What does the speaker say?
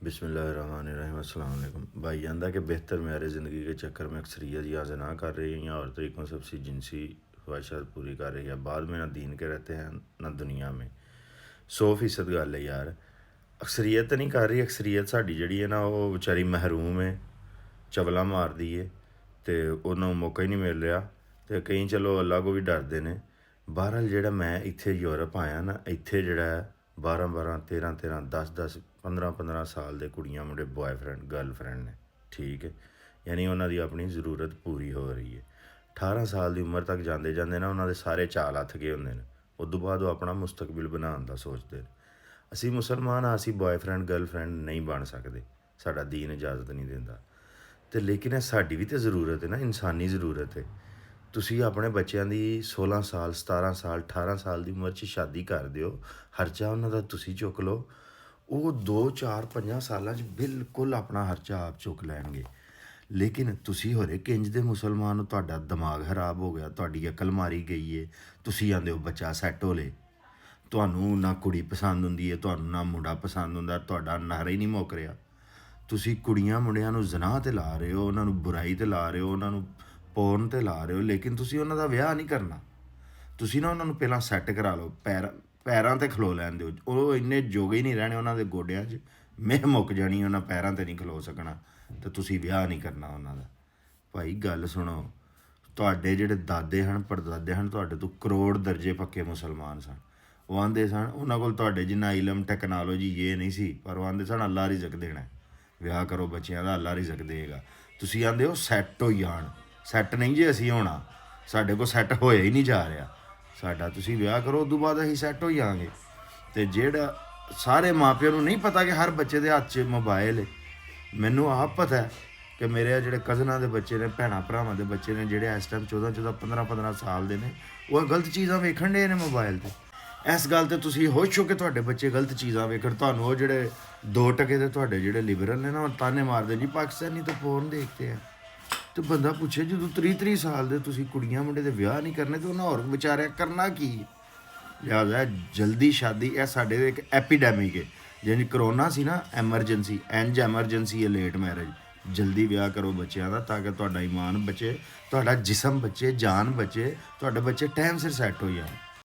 बिस्मिल्लाहिर्रहमानिर्रहीम अस्सलाम वालेकुम। भाई आंदा कि बेहतर म्यार ज़िंदगी के चक्कर में अक्सरियत या ज़ना कर रही है या और तरीक़ों से अपनी जिनसी ख्वाहिशात पूरी कर रही है, बाद में ना दीन के रहते हैं ना दुनिया में। 100% गल है यार, अक्सरियत तो नहीं कर रही, अक्सरियत साड़ी जिहड़ी है ना वो बेचारी महरूम है, चवला मार दी है तो उन्होंने मौका ही नहीं मिल रहा। तो कई चलो अल्लाह को भी डरते हैं। बहरहाल जिहड़ा मैं इत्थे यूरोप आया ना, इत्थे जिहड़ा 12-12 13-13 10-10 15-15 साल के कुड़ियाँ मुंडे बॉयफ्रेंड गर्लफ्रेंड ने, ठीक है, यानी उन्होंने अपनी जरूरत पूरी हो रही है। 18 साल की उम्र तक जाते जाते ना उन्होंने सारे चाल हथ गए होंगे ने, उदों बाद वो अपना मुस्तकबिल बनाने का सोचते हैं। असी मुसलमान हाँ, असी बॉयफ्रेंड गर्लफ्रेंड नहीं बन सकते, साडा दीन इजाज़त नहीं देता। तो लेकिन साड़ी भी तो जरूरत है ना, इंसानी जरूरत है। तुसी अपने बच्चों की 16 साल 17 साल 18 साल की उम्र शादी कर दो, खर्चा उन्होंने तुसी चुक लो, वो 2-4-5 सालों बिल्कुल अपना खर्चा आप चुक लैणगे। लेकिन तुसी हो रहे किंज दे मुसलमान, तुहाडा दिमाग खराब हो गया, तुहाडी अकल मारी गई है। तुसी आंदे हो बच्चा सैट हो ले, तुहानू ना कुड़ी पसंद हुंदी है, तुहानू ना मुंडा पसंद हुंदा, तुहाडा नारा ही नहीं मुक रहा। तुसी कुड़ियां मुंडियां नू ज़नाह ते ला रहे हो, उन्होंने बुराई ते ला रहे हो, उन्होंने पोर्न ते ला रहे हो, लेकिन तुसी उन्हां दा विआह नहीं करना। तुसी ना उन्होंने पहला सैट करा लो, पैरां ते खलो लैन दिओ। वो इन्ने जोगे ही नहीं रहने, उन्होंने गोडियां 'च मेह मुक जानी, उन्हें पैरां ते नहीं खलो सकना, तो तुसी विआह नहीं करना उन्हां दा। भाई गल सुनो, तुहाडे जिहड़े दादे हन परदादे हन, तुहाडे तो करोड़ दर्जे पक्के मुसलमान सन। वो आंदे सन उन्हां कोल तुहाडे जिन्ना इलम टैक्नोलॉजी ये नहीं सी, पर वो आंदे सन अल्लाह रिजक देना है, विआह करो बच्चों का, अल्लाह रिजक देगा। तुसी आंदे हो सैट हो जान, सैट नहीं जे असी होना, साडे को सैट होया ही नहीं जा रहा। साडा तुसी विआह करो, उदों बाद असीं सैट हो जाएंगे। तो जिहड़ा सारे माँ प्यो नूं नहीं पता कि हर बच्चे के हत्थ 'च मोबाइल है। मैनू आप पता है कि मेरे जिहड़े कज़नां दे बच्चे ने, भैणां भरावां दे बच्चे ने, जिहड़े इस टाइम 14-14 15-15 साल के ने, वो गलत चीज़ां वेखण डे ने मोबाइल ते। इस गल ते तुसी खुश हो कि तुहाडे बच्चे गलत चीज़ां वेखण, तुहानूं वो जिहड़े 2% दे तुहाडे जिहड़े लिबरल ने ना, ताने मारदे जी पाकिस्तानी तो पोर्न देखते हैं। तो बंदा पूछे जो 30-30 साल के तुसी कुड़ियां मुंडे दे विआह नहीं करने, तो उन्हें होर बेचारे करना की। लिहाजा जल्दी शादी यह साडे एक एपीडैमिक है, जिन्हें करोना सी ना, एमरजेंसी एंज एमरजेंसी है लेट मैरिज। जल्दी विआह करो बच्चों का, ताकि तुहाडा ईमान बचे, तुहाडा जिसम बचे, जान बचे, तुहाडे बच्चे टाइम सिर सैट हो जाए।